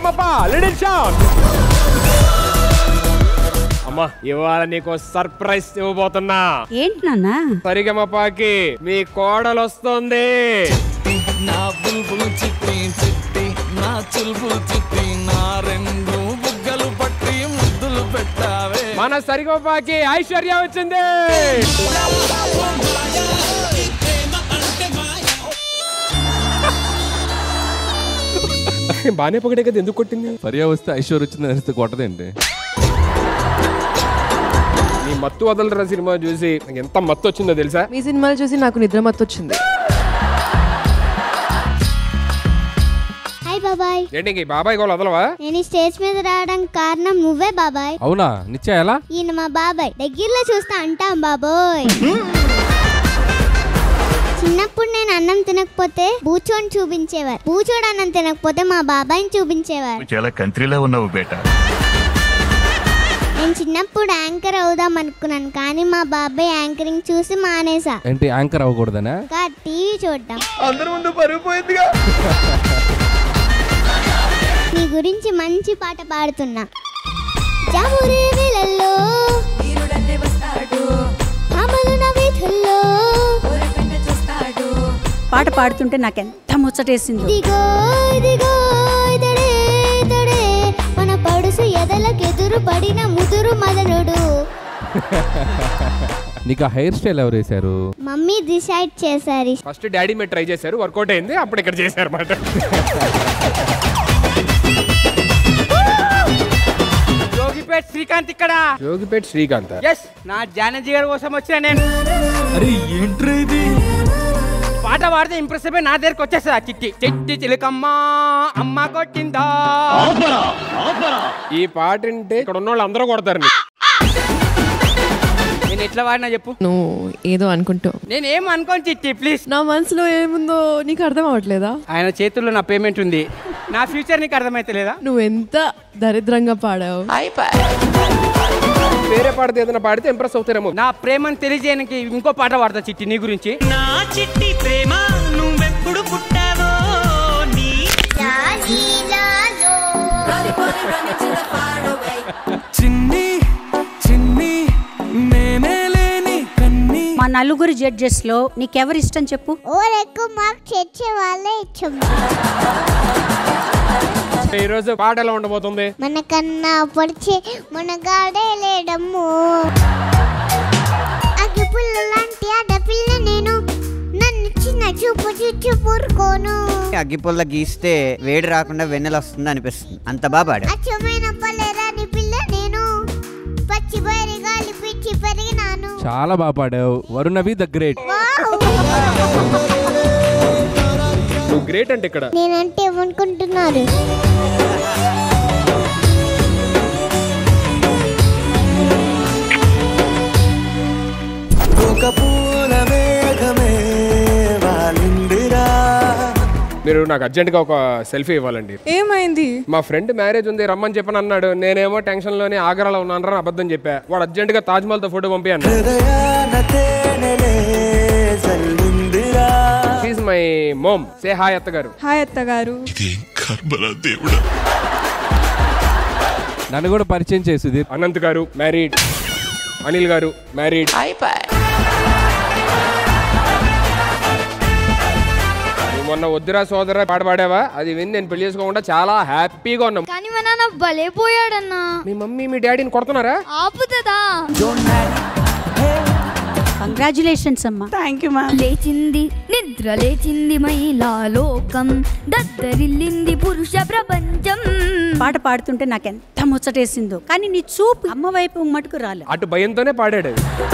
Sa Re Ga Ma Pa little shot. అమ్మా ఇవాళ నీకు సర్ప్రైజ్ ఇవ్వబోతున్నా. ఏంటి నాన్న? సరిగమపకి మీ కోడలు వస్తుంది. నా బుల్బుల్ చిట్టి చిట్టి నా చుల్బుల్ చిట్టి నా రెండు బుగ్గలు పట్టి ముద్దులు పెట్టావే. మన సరిగమపకి ఐశ్వర్య వచ్చింది. బానే పొగడే కదా, ఎందుకు కొట్టింది? సరియా వస్తే ఐశ్వర్య వచ్చింది అనిస్తే కొట్టదేంటి? నీ మత్తు వదలరా సినిమా చూసి ఎంత మత్తు వచ్చిందో తెలుసా? మీ సినిమాలు చూసి నాకు నిద్ర మత్తు వచ్చింది. హాయ్ బాబాయ్. ఏంటి బాబాయ్ గోలు వదలవా? నేను స్టేజ్ మీద రావడానికి కారణం నువ్వే బాబాయ్. అవునా? నిత్య ఎలా? ఈయన మా బాబాయ్, దగ్గరలో చూస్తా అంటాం బాబోయ్. చిన్నప్పుడు నేను అన్నం తినకపోతే బూచోని చూపించేవారు, బూచోడు అన్నం తినకపోతే మా బాబాయ్ని చూపించేవారు. చాలా కంట్రీలో ఉన్నావు బేటా. నేను చిన్నప్పుడు యాంకర్ అవుదాం అనుకున్నాను, కానీ మా బాబాయ్ యాంకరింగ్ చూసి మానేసా. ఏంటి యాంకర్ అవ్వకూడదనా? టీవీ చూడటం. అందరి ముందు పరుపోయిందిగా. నీ గురించి మంచి పాట పాడుతున్నా. జామురే వేళల్లో అమలున వీధుల్లో పాట పాడుతుంటే నాకెంత ముచ్చటేసిందో. దిగో దిగో ఇదడే ఇదడే మన పడుసు ఎదలకెదురు పడిన ముదురు మదనుడు. నీకు ఆ హెయిర్ స్టైల్ ఎవరు వేశారు? మమ్మీ డిసైడ్ చేశారు. ఫస్ట్ డాడీ మీద ట్రై చేశారు, వర్కౌట్ అయింది, అప్పుడు ఇక్కడ చేశారు మాట. జోగిపేట్ శ్రీకాంత్ ఇక్కడ. జోగిపేట్ శ్రీకాంత్. ఎస్, నా జానజీ గారి కోసం వచ్చిన నేను. అరే ఏంట్రా ఇది? పాట పాడితే ఇంప్రెస్ అయిపోయి నా దగ్గరకు వచ్చేస్తా. చిట్టి చిట్టి చిలుకమ్మ అమ్మ కొట్టిందా. ఈ పాట అంటే ఇక్కడ ఉన్న వాళ్ళు అందరూ కొడతారు. నేను ఎట్లా వాడినా చెప్పు? నువ్వు ఏదో అనుకుంటావు. నేను ఏం అనుకోను చిట్టి, ప్లీజ్. నా మనసులో ఏముందో నీకు అర్థం అవ్వట్లేదా? ఆయన చేతుల్లో నా పేమెంట్ ఉంది, నా ఫ్యూచర్ నీకు అర్థమైతే లేదా? నువ్వు ఎంత దరిద్రంగా పాడావు. వేరే పాడితే ఏదైనా పాడితే ఇంప్రెస్ అవుతారేమో. నా ప్రేమను తెలియజేయడానికి ఇంకో పాట పాడతా చిట్టి నీ గురించి. నా చిట్టి ప్రేమ నువ్వెప్పుడు పుట్టావో నీ చిన్ని చిన్ని నేనే లేని కన్ని. మా నలుగురు జడ్జెస్ లో నీకెవరు ఇష్టం చెప్పు? ఓర్ ఎక్కువ మార్క్ తెచ్చే వాళ్ళే ఇష్టం. ఈ రోజు పాట ఎలా ఉండబోతుంది? మనకన్నా పొడిచే మనగాడే లేడమ్ము. అగ్గిపుల్ల లాంటి ఆడపిల్ల నేను, నన్ను చిన్న చూపు చూచు పూరుకోను. అగ్గిపుల్ల గీస్తే వేడి రాకుండా వెన్నెల వస్తుంది అనిపిస్తుంది. అంత బాగా పాడా. అచ్చమైన పల్లెరాని పిల్ల నేను, పచ్చి బయరి గాలి పిచ్చి పెరిగినాను. చాలా బాగా పాడావు. Varunavi the great. నువ్వు గ్రేట్ అంటే ఇక్కడ నేనంటే ఏమనుకుంటున్నారు? మీరు నాకు అర్జెంట్ గా ఒక సెల్ఫీ ఇవ్వాలండి. ఏమైంది? మా ఫ్రెండ్ మ్యారేజ్ ఉంది రమ్మని చెప్పని అన్నాడు. నేనేమో టెన్షన్ లోనే ఆగ్రాలో ఉన్నాను అబద్ధం చెప్పా. వాడు అర్జెంట్ గా తాజ్ మహల్ తో ఫోటో పంపి అన్నాడు. She's my mom. Say hi అత్తగారు. హాయ్ అత్తగారు. నన్ను కూడా పరిచయం చేసి. అనంత్ గారు మ్యారీడ్, అనిల్ గారు మ్యారీడ్. మొన్న వద్దురా సోదరా పాట పాడావా, అది విని నేను పెళ్లి చేసుకోకుండా చాలా హ్యాపీగా ఉన్నాం. కానీ మా నాన్న భలే పోయాడన్నా. మీ మమ్మీ మీ డాడీని కొడుతున్నారా? ఆపుతుందా? కంగ్రాచులేషన్స్ అమ్మా. Thank you ma'am. లేచింది నిద్ర లేచింది మహిళా లోకం, దద్దరిల్లింది పురుష ప్రపంచం. పాట పాడుతుంటే నాకెంత ముచ్చటేసిందో, కానీ నీ చూపు అమ్మ వైపు మటుకు రాలే. అటు భయంతోనే పాడాడు.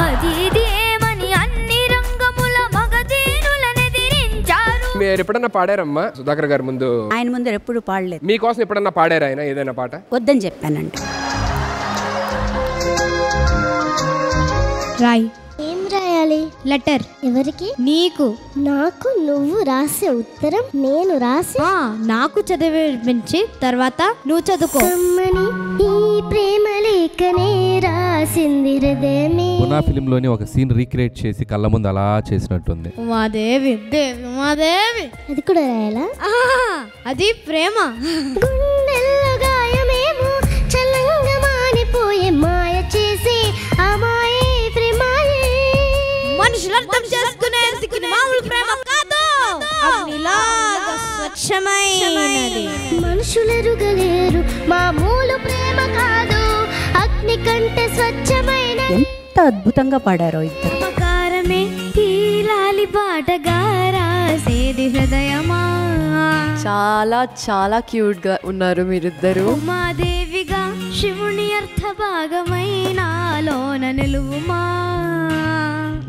అది ఇది ఏమని అన్ని రంగముల మగధీరులనెదిరించారు. మీరు ఎప్పుడన్నా పాడారమ్మా సుధాకర్ గారి ముందు? ఆయన ముందు ఎప్పుడు పాడలేదు. మీకోసం ఎప్పుడన్నా పాడారు ఆయన ఏదైనా పాట? వద్దని చెప్పానంట. రాయ్. ఏం రాయాలి? లెటర్. ఎవరికి? నీకు. నాకు నువ్వు రాసే ఉత్తరం నేను రాసి నాకు చదివించి తర్వాత నువ్వు చదువుకో. ఈ ప్రేమ లేఖనే రాసింది హృదయమే. పునా ఫిల్మ్ లోని ఒక సీన్ రీక్రియేట్ చేసి కళ్ళ ముందు అలా చేసినట్టుంది. ఉమాదేవి దేవి ఉమాదేవి. అది కూడా రాయాలా? అది ప్రేమ. గుండెల్లో స్వచ్ఛమైనది. మనుషులెరుగలేరు మామూలు ప్రేమ కాదు, అగ్ని కంటే స్వచ్ఛమైన. ఎంత అద్భుతంగా పాడారో ఇద్దరు. మకారమే ఈ లాలి పాటగా రాసేది హృదయమా. చాలా చాలా క్యూట్ గా ఉన్నారు మీరిద్దరు. ఉమాదేవిగా శివుని అర్థ భాగమైనాలోన నిలువుమా.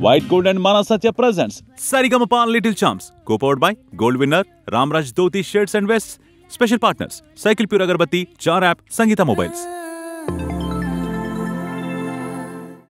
White Gold and Mana Satya presents Sarigama Little Charms, co-powered by Gold Winner, Ramraj Dhoti Shirts and Vests. Special partners Cycle Pure Agarbatti, Jar App, Sangeeta Mobiles.